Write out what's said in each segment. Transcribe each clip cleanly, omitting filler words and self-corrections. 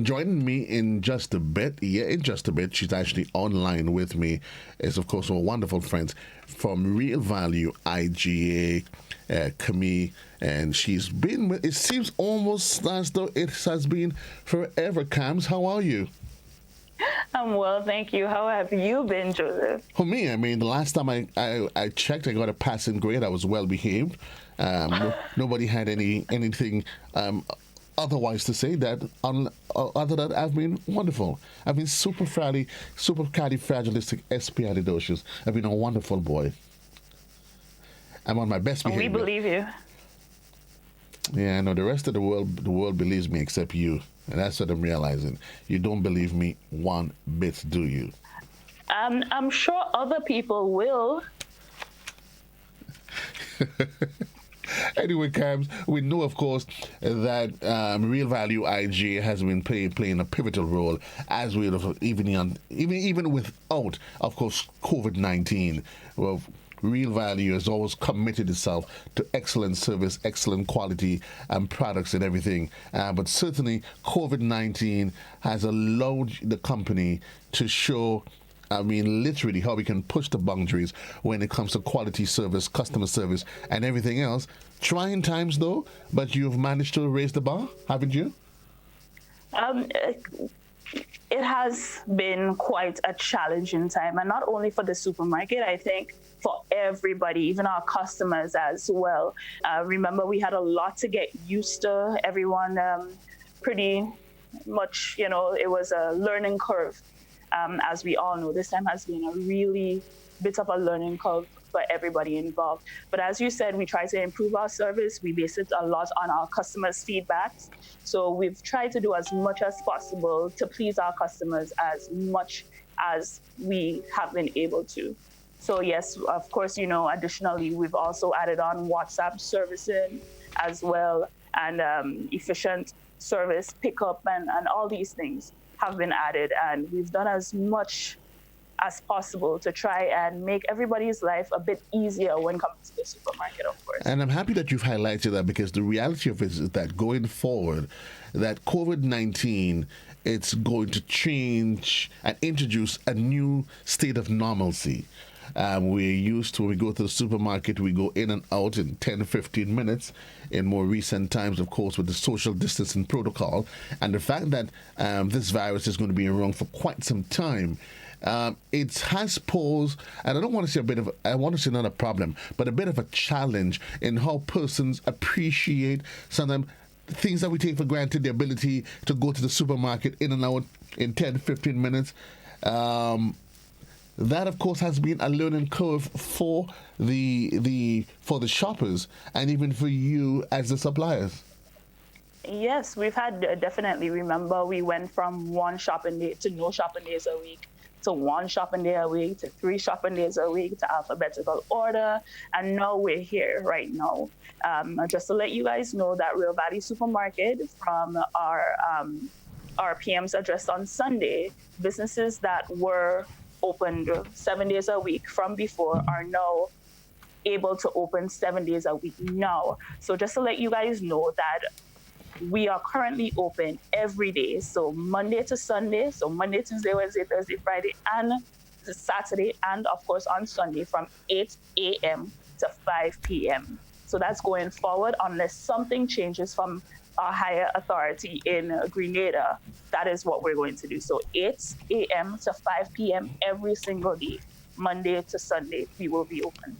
Joining me in just a bit, in just a bit, she's actually online with me, is of course our wonderful friends from Real Value IGA, Camille, and she's been with, it seems almost as though it has been forever. Cams, how are you? I'm well, thank you. How have you been, Joseph? For me, I mean, the last time I checked, I got a passing grade. I was well behaved. Nobody had anything otherwise to say that other than I've been wonderful. I've been supercalifragilistic espialidocious. I've been a wonderful boy. I'm on my best behavior. We believe you. Yeah, I know the rest of the world believes me except you. And that's what I'm realizing. You don't believe me one bit, do you? I'm sure other people will. Anyway, Cams, we know, of course, that Real Value IG has been playing a pivotal role as we even without, of course, COVID-19. Well, Real Value has always committed itself to excellent service, excellent quality, and products and everything. But certainly, COVID-19 has allowed the company to show, I mean, literally how we can push the boundaries when it comes to quality service, customer service, and everything else. Trying times, though, but you've managed to raise the bar, haven't you? It has been quite a challenging time, and not only for the supermarket, I think for everybody, even our customers as well. Remember, we had a lot to get used to. Everyone pretty much, it was a learning curve. As we all know, this time has been a really bit of a learning curve for everybody involved. But as you said, we try to improve our service. We base it a lot on our customers' feedbacks. So we've tried to do as much as possible to please our customers as much as we have been able to. So yes, of course, additionally, we've also added on WhatsApp servicing as well, and efficient service pickup and all these things have been added, and we've done as much as possible to try and make everybody's life a bit easier when it comes to the supermarket, of course. And I'm happy that you've highlighted that, because the reality of it is that going forward, that COVID-19, it's going to change and introduce a new state of normalcy. We're used to, when we go to the supermarket, we go in and out in 10 to 15 minutes. In more recent times, of course, with the social distancing protocol, and the fact that this virus is going to be around for quite some time, it has posed, and I don't want to say I want to say not a problem, but a bit of a challenge in how persons appreciate sometimes things that we take for granted, the ability to go to the supermarket in and out in 10 to 15 minutes. That, of course, has been a learning curve for the shoppers and even for you as the suppliers. Yes, we've had definitely. Remember, we went from one shopping day to no shopping days a week, to one shopping day a week, to 3 shopping days a week, to alphabetical order, and now we're here right now. Just to let you guys know that Real Value Supermarket, from our PMs addressed on Sunday, businesses that were opened 7 days a week from before are now able to open 7 days a week now. So just to let you guys know that we are currently open every day. So Monday to Sunday, so Monday, Tuesday, Wednesday, Thursday, Friday, and Saturday, and of course on Sunday from 8 a.m. to 5 p.m. So that's going forward unless something changes from our higher authority in Grenada. That is what we're going to do. So 8 a.m. to 5 p.m. every single day, Monday to Sunday, we will be open.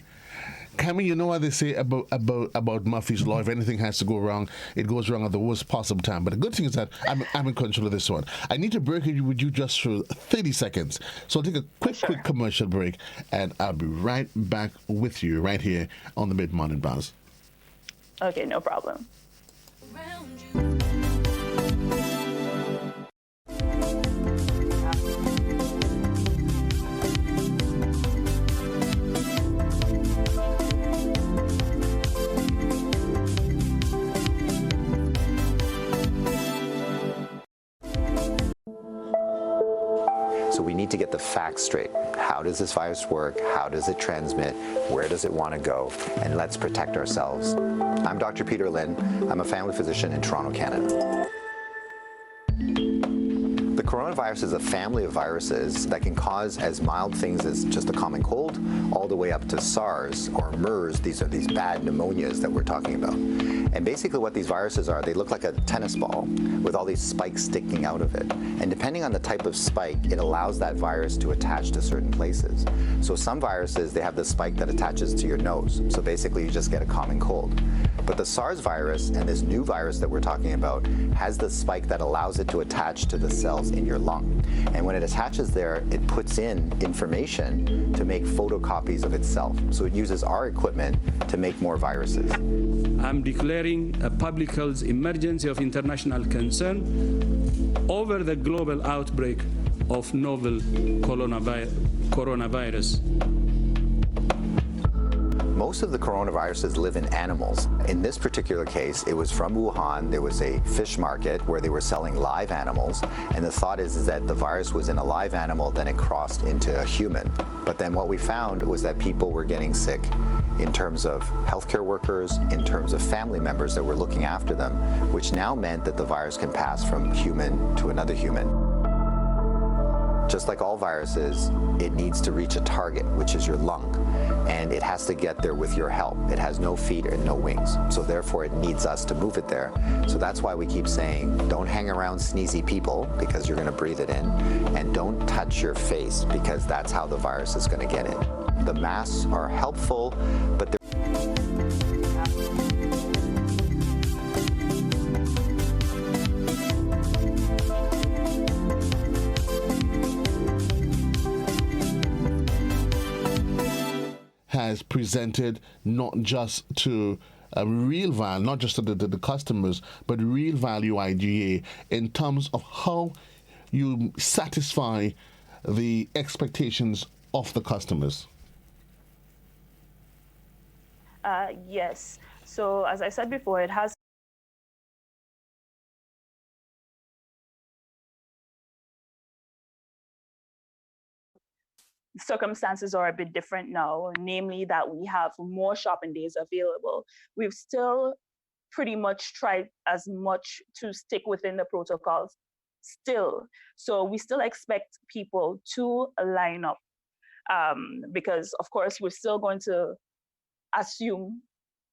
Camille, you know what they say about Murphy's Law? If anything has to go wrong, it goes wrong at the worst possible time. But the good thing is that I'm in control of this one. I need to break it with you just for 30 seconds. So I'll take a quick commercial break, and I'll be right back with you right here on the Mid-Morning Buzz. Okay, no problem. So we need to get the facts straight. How does this virus work? How does it transmit? Where does it want to go? And let's protect ourselves. I'm Dr. Peter Lynn. I'm a family physician in Toronto, Canada. coronavirus is a family of viruses that can cause as mild things as just a common cold, all the way up to SARS or MERS. These are these bad pneumonias that we're talking about. And basically what these viruses are, they look like a tennis ball with all these spikes sticking out of it. And depending on the type of spike, it allows that virus to attach to certain places. So some viruses, they have the spike that attaches to your nose. So basically you just get a common cold. But the SARS virus and this new virus that we're talking about has the spike that allows it to attach to the cells in your lung. And when it attaches there, it puts in information to make photocopies of itself. So it uses our equipment to make more viruses. I'm declaring a public health emergency of international concern over the global outbreak of novel coronavirus. Most of the coronaviruses live in animals. In this particular case, it was from Wuhan. There was a fish market where they were selling live animals. And the thought is that the virus was in a live animal, then it crossed into a human. But then what we found was that people were getting sick in terms of healthcare workers, in terms of family members that were looking after them, which now meant that the virus can pass from human to another human. Just like all viruses, it needs to reach a target, which is your lung. And it has to get there with your help. It has no feet and no wings. So therefore, it needs us to move it there. So that's why we keep saying, don't hang around sneezy people because you're going to breathe it in. And don't touch your face because that's how the virus is going to get in. The masks are helpful, but they're has presented not just to a real value, not just to the customers, but real value IGA in terms of how you satisfy the expectations of the customers. Yes. So as I said before, it has circumstances are a bit different now, namely that we have more shopping days available. We've still pretty much tried as much to stick within the protocols still. So we still expect people to line up because, of course, we're still going to assume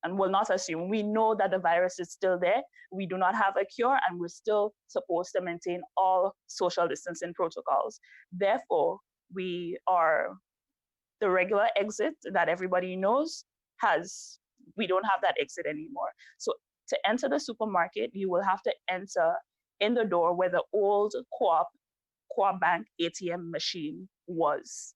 and will not assume. We know that the virus is still there. We do not have a cure, and we're still supposed to maintain all social distancing protocols. Therefore, we are the regular exit that everybody knows we don't have that exit anymore. So to enter the supermarket, you will have to enter in the door where the old Co-op Bank ATM machine was.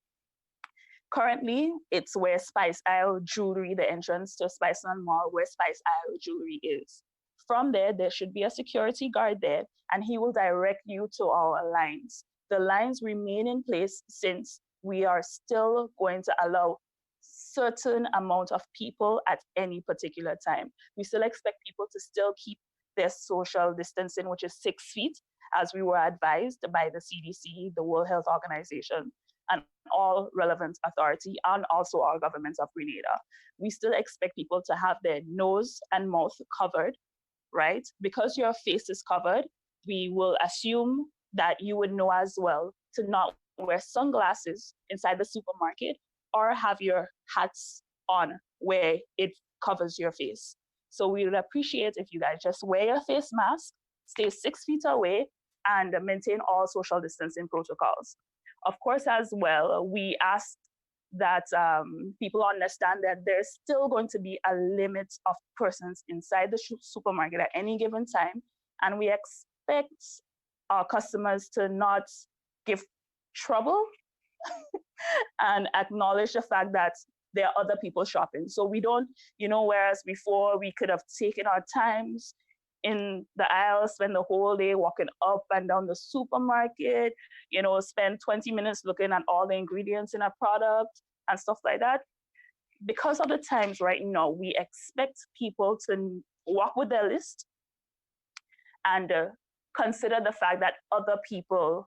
Currently, it's where Spice Isle Jewelry, the entrance to Spice Land Mall, where Spice Isle Jewelry is. From there should be a security guard there, and he will direct you to our lines. The lines remain in place since we are still going to allow certain amount of people at any particular time. We still expect people to still keep their social distancing, which is 6 feet, as we were advised by the CDC, the World Health Organization, and all relevant authority, and also our government of Grenada. We still expect people to have their nose and mouth covered, right? Because your face is covered, we will assume that you would know as well to not wear sunglasses inside the supermarket or have your hats on where it covers your face. So we would appreciate if you guys just wear your face mask, stay 6 feet away, and maintain all social distancing protocols. Of course, as well, we ask that people understand that there's still going to be a limit of persons inside the supermarket at any given time, and we expect our customers to not give trouble and acknowledge the fact that there are other people shopping. So we don't, whereas before we could have taken our times in the aisle, spend the whole day walking up and down the supermarket, spend 20 minutes looking at all the ingredients in a product and stuff like that. Because of the times right now, we expect people to walk with their list and consider the fact that other people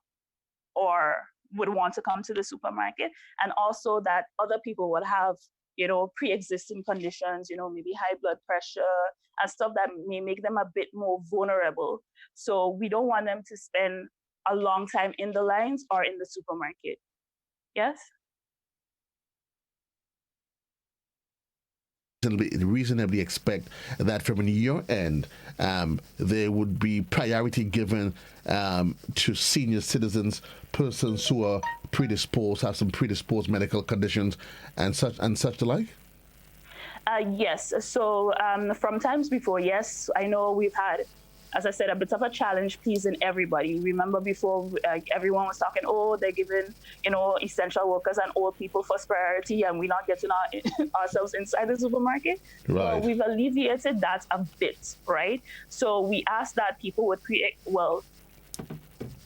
would want to come to the supermarket, and also that other people would have, pre-existing conditions, maybe high blood pressure and stuff that may make them a bit more vulnerable. So we don't want them to spend a long time in the lines or in the supermarket. Yes? Reasonably expect that from your end, there would be priority given to senior citizens, persons who are predisposed, have some predisposed medical conditions, and such the like? Yes. So from times before, yes, I know we've had, as I said, a bit of a challenge pleasing everybody. Remember before, everyone was talking, oh, they're giving, essential workers and old people first priority, and we're not getting ourselves inside the supermarket. Right. Well, we've alleviated that a bit, right? So we asked that people would create,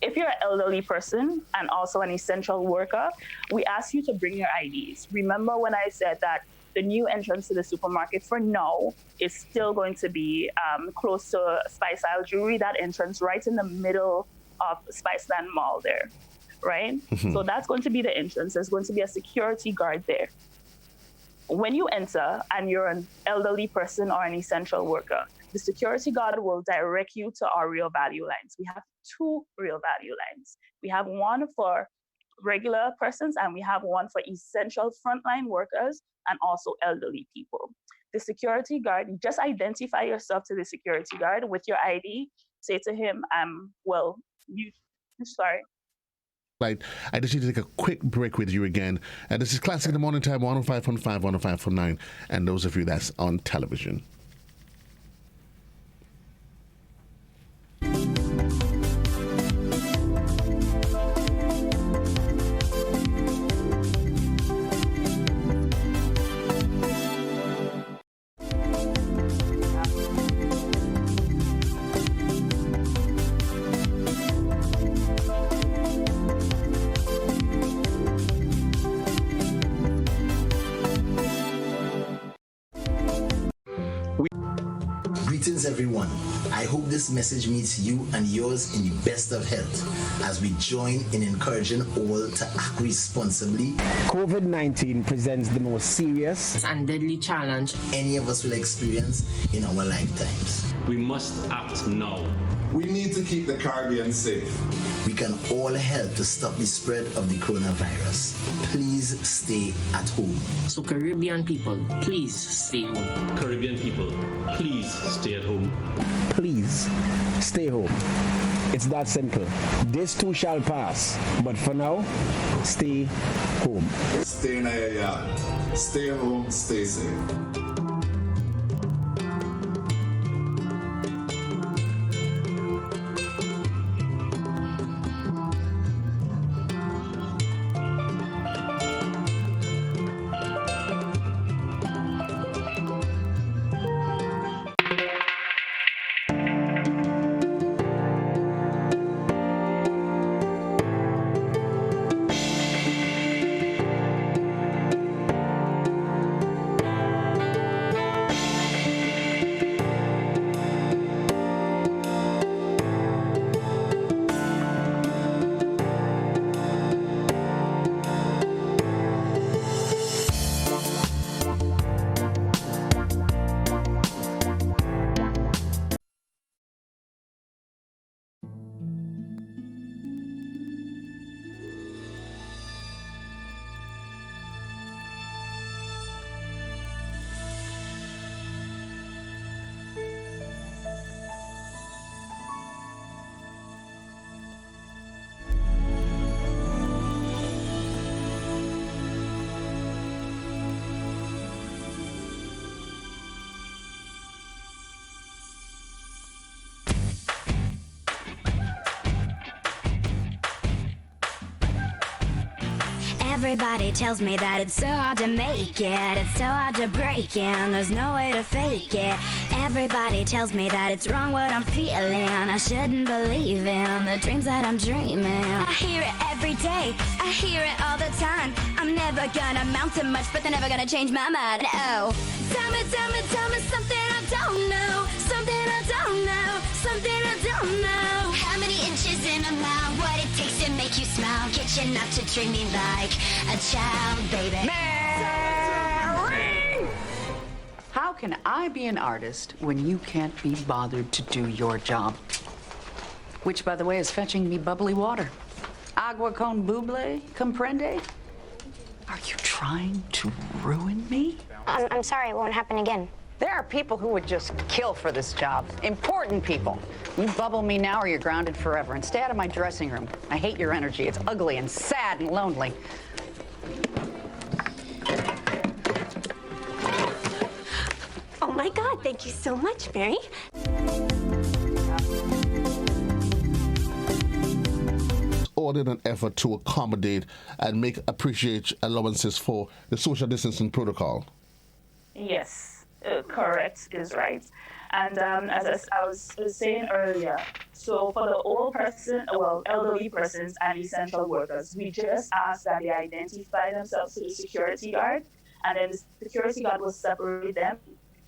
if you're an elderly person and also an essential worker, we ask you to bring your IDs. Remember when I said that the new entrance to the supermarket for now is still going to be close to Spice Isle Jewelry, that entrance right in the middle of Spiceland Mall there, right? Mm-hmm. So that's going to be the entrance. There's going to be a security guard there. When you enter and you're an elderly person or an essential worker, the security guard will direct you to our real value lines. We have 2 real value lines. We have one for regular persons and we have one for essential frontline workers and also elderly people. The security guard, you just identify yourself to the security guard with your ID, say to him, sorry. Right. I just need to take a quick break with you again. And this is Classic in the Morning Time, 105.5, 105.9, and those of you that's on television. Greetings everyone. I hope this message meets you and yours in the best of health as we join in encouraging all to act responsibly. COVID-19 presents the most serious and deadly challenge any of us will experience in our lifetimes. We must act now. We need to keep the Caribbean safe. We can all help to stop the spread of the coronavirus. Please stay at home. So Caribbean people, please stay home. Caribbean people, please stay at home. Please stay home. It's that simple. This too shall pass. But for now, stay home. Stay in your yard. Stay home, stay safe. Everybody tells me that it's so hard to make it, it's so hard to break in, there's no way to fake it. Everybody tells me that it's wrong what I'm feeling, I shouldn't believe in the dreams that I'm dreaming. I hear it every day, I hear it all the time. I'm never gonna amount to much, but they're never gonna change my mind. Oh, tell me something I don't know, something I don't know, something I don't know. How many inches in a mile, what it takes to make you smile, get you not to treat me like a child, baby. Mary! How can I be an artist when you can't be bothered to do your job? which, by the way, is fetching me bubbly water. Agua con buble, comprende? Are you trying to ruin me? I'm sorry, it won't happen again. There are people who would just kill for this job. Important people. You bubble me now or you're grounded forever. And stay out of my dressing room. I hate your energy. It's ugly and sad and lonely. Oh my God, thank you so much, Mary. Ordered an effort to accommodate and appreciate allowances for the social distancing protocol. Yes. Correct is right. And as I was saying earlier, so for the elderly persons and essential workers, we just ask that they identify themselves to the security guard, and then the security guard will separate them,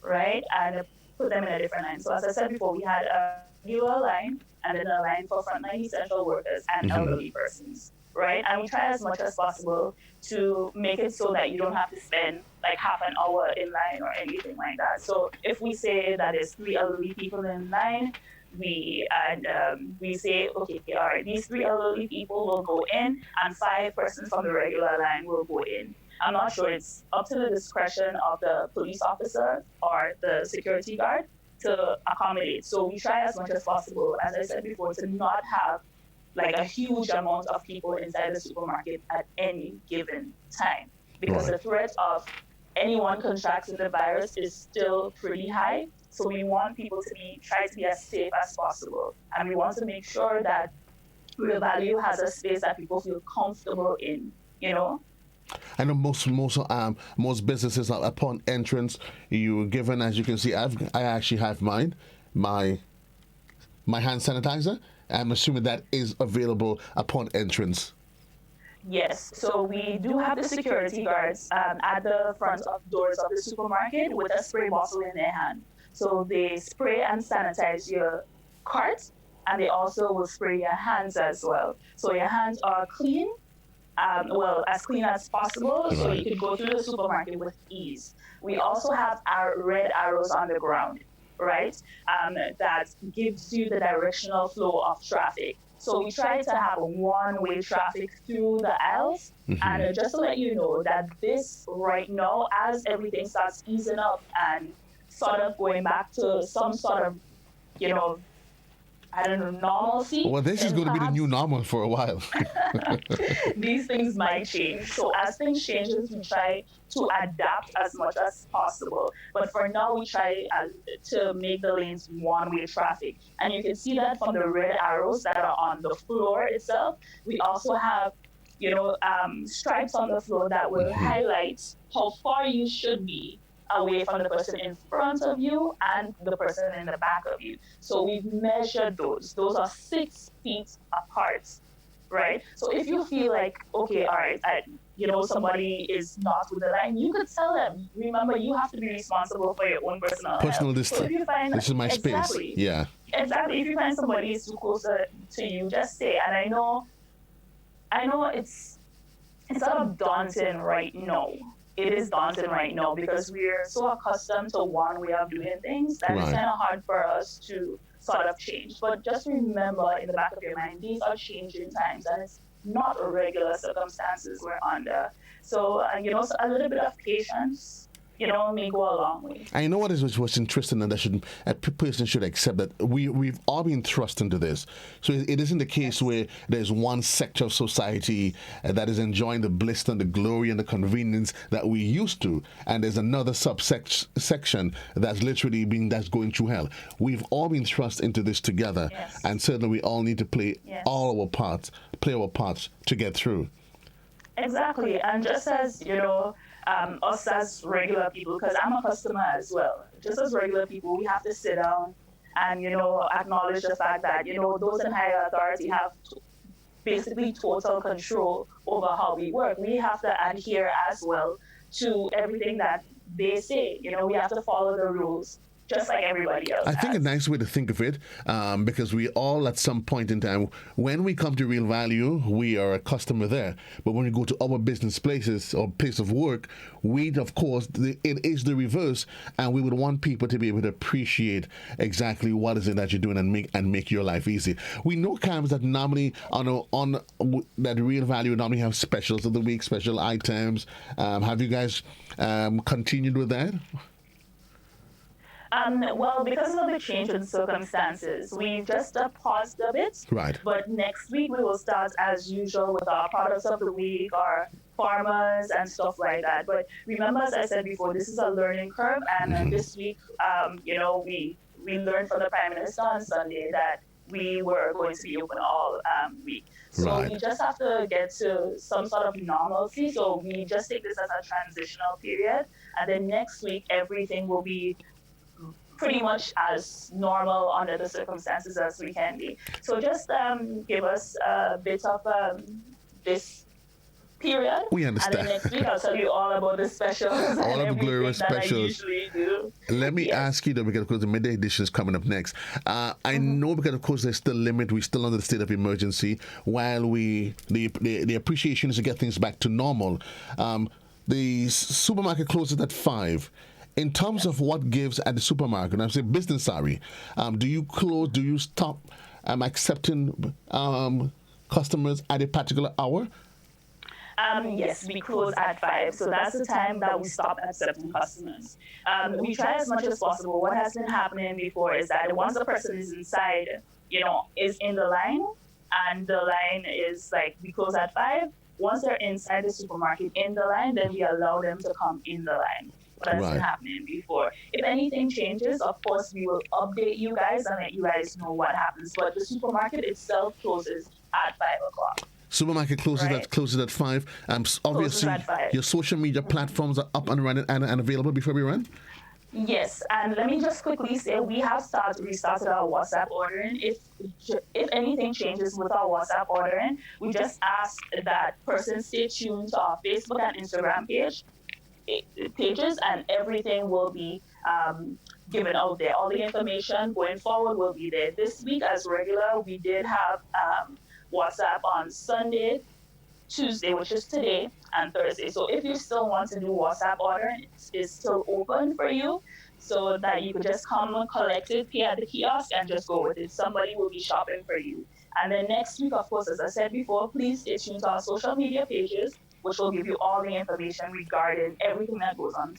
right, and put them in a different line. So as I said before, we had a regular line and then a line for frontline essential workers and elderly persons, right? And we try as much as possible to make it so that you don't have to spend like half an hour in line or anything like that. So if we say that there's 3 elderly people in line, we say, okay, all right, these 3 elderly people will go in and 5 persons from the regular line will go in. I'm not sure, it's up to the discretion of the police officer or the security guard to accommodate. So we try as much as possible, as I said before, to not have like a huge amount of people inside the supermarket at any given time, because the threat of anyone contracting the virus is still pretty high. So we want people to try to be as safe as possible. And we want to make sure that Real Value has a space that people feel comfortable in, you know? I know most businesses are upon entrance, you're given, as you can see, I actually have my hand sanitizer. I'm assuming that is available upon entrance. Yes, so we do have the security guards at the front of doors of the supermarket with a spray bottle in their hand. So they spray and sanitize your cart, and they also will spray your hands as well. So your hands are clean, as clean as possible, so you can go through the supermarket with ease. We also have our red arrows on the ground, right? That gives you the directional flow of traffic. So we try to have a one-way traffic through the aisles. And just to let you know that this right now, as everything starts easing up and sort of going back to some sort of, normalcy. Well, this is going to be the new normal for a while. These things might change. So as things changes, we try to adapt as much as possible. But for now, we try to make the lanes one-way traffic. And you can see that from the red arrows that are on the floor itself. We also have, stripes on the floor that will highlight how far you should be away from the person in front of you and the person in the back of you. So we've measured those. Those are 6 feet apart, right? So if you feel like, okay, all right, somebody is not with the line, you could tell them, remember, you have to be responsible for your own personal health. Distance. So if you find, this is my space. Yeah. Exactly. If you find somebody is too close to you, just say. And I know it's sort of daunting right now. It is daunting right now because we're so accustomed to one way of doing things that it's kind of hard for us to sort of change. But just remember in the back of your mind, these are changing times and it's not regular circumstances we're under. So, a little bit of patience, may go a long way. I know what's interesting, and a person should accept that we've all been thrust into this. So it isn't the case where there's one sector of society that is enjoying the bliss and the glory and the convenience that we used to, and there's another section that's literally that's going through hell. We've all been thrust into this together, and certainly we all need to play our parts to get through. Exactly, and just as us as regular people, because I'm a customer as well, just as regular people, we have to sit down and, acknowledge the fact that, those in higher authority have basically total control over how we work. We have to adhere as well to everything that they say. We have to follow the rules just like everybody else. I think a nice way to think of it, because we all at some point in time, when we come to Real Value, we are a customer there. But when we go to our business places or place of work, we, of course, it is the reverse, and we would want people to be able to appreciate exactly what is it that you're doing and make your life easy. We know, Cams, that normally on that Real Value normally have specials of the week, special items. Have you guys continued with that? Well, because of the change in circumstances, we just paused a bit. Right. But next week we will start as usual with our products of the week, our farmers and stuff like that. But remember, as I said before, this is a learning curve, and this week, we learned from the Prime Minister on Sunday that we were going to be open all week. So we just have to get to some sort of normalcy. So we just take this as a transitional period, and then next week everything will be pretty much as normal under the circumstances as we can be. So just give us a bit of this period. We understand. And then next week I'll tell you all about the specials. All of the glorious specials. I usually do. Let me ask you though, because of course the midday edition is coming up next. I know because of course there's still limit. We're still under the state of emergency. While the appreciation is to get things back to normal. The supermarket closes at 5. In terms of what gives at the supermarket, I'm saying business, sorry, do you close, do you stop accepting customers at a particular hour? Yes, we close at 5. So that's the time that we stop accepting customers. We try as much as possible. What has been happening before is that once the person is inside, is in the line, and the line is like, we close at 5. Once they're inside the supermarket in the line, then we allow them to come in the line. What has been happening before. If anything changes, of course, we will update you guys and let you guys know what happens. But the supermarket itself closes at 5 o'clock. Supermarket closes at 5. Obviously, at 5. Your social media platforms are up and running and available before we run? Yes, and let me just quickly say we have restarted our WhatsApp ordering. If anything changes with our WhatsApp ordering, we just ask that persons stay tuned to our Facebook and Instagram pages, and everything will be given out there. All the information going forward will be there. This week, as regular, we did have WhatsApp on Sunday, Tuesday, which is today, and Thursday. So if you still want to do WhatsApp ordering, it's still open for you, so that you could just come and collect it, pay at the kiosk, and just go with it. Somebody will be shopping for you. And then next week, of course, as I said before, please stay tuned to our social media pages, which will give you all the information regarding everything that goes on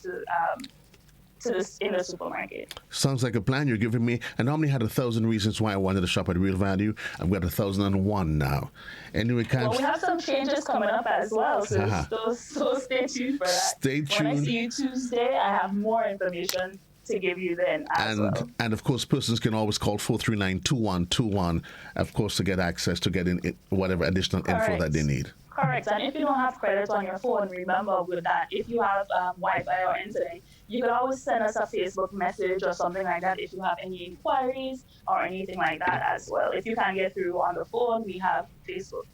in the supermarket. Sounds like a plan you're giving me. I normally had 1,000 reasons why I wanted to shop at Real Value. I've got 1,001 now. Anyway, well, we have some changes coming up as well, so stay tuned for that. Stay tuned. When I see you Tuesday, I have more information to give you then as well. And of course, persons can always call 439-2121, of course, to get access to get in whatever additional info that they need. Correct. And if you don't have credit on your phone, remember with that, if you have Wi-Fi or internet, you can always send us a Facebook message or something like that if you have any inquiries or anything like that as well. If you can't get through on the phone, we have Facebook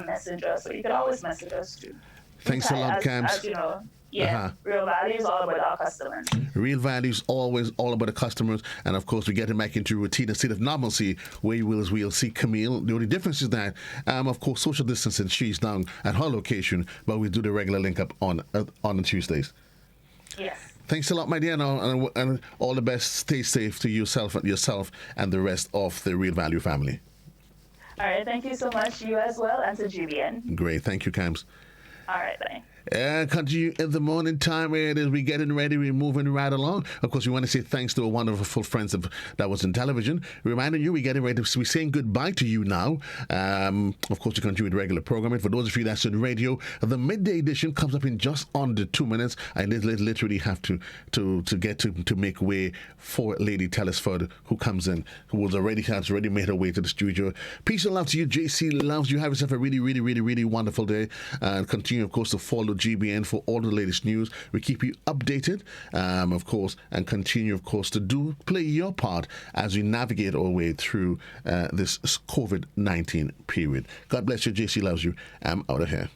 Messenger, so you can always message us too. Thanks a lot, Cams. As you know, Real Value is all about our customers. Real Value is always all about the customers, and of course, we're getting back into routine, a state of normalcy, where we'll see Camille. The only difference is that, of course, social distancing, she's down at her location, but we do the regular link up on Tuesdays. Yes. Thanks a lot, my dear, and all the best. Stay safe to yourself and the rest of the Real Value family. All right, thank you so much. You as well, and to GBN. Great, thank you, Cams. All right, bye. Continue in the morning time where it is we're getting ready, we're moving right along. Of course, we want to say thanks to our wonderful friends that was in television. Reminding you, we're getting ready we're saying goodbye to you now. Of course, you continue with regular programming. For those of you that's in radio, the midday edition comes up in just under 2 minutes. I literally have to get to make way for Lady Telesford, who comes in, who has already made her way to the studio. Peace and love to you. JC loves you. Have yourself a really, really, really, really wonderful day. And continue, of course, to follow GBN for all the latest news. We keep you updated, of course, and continue, of course, to play your part as we navigate our way through this COVID-19 period. God bless you. JC loves you. I'm out of here.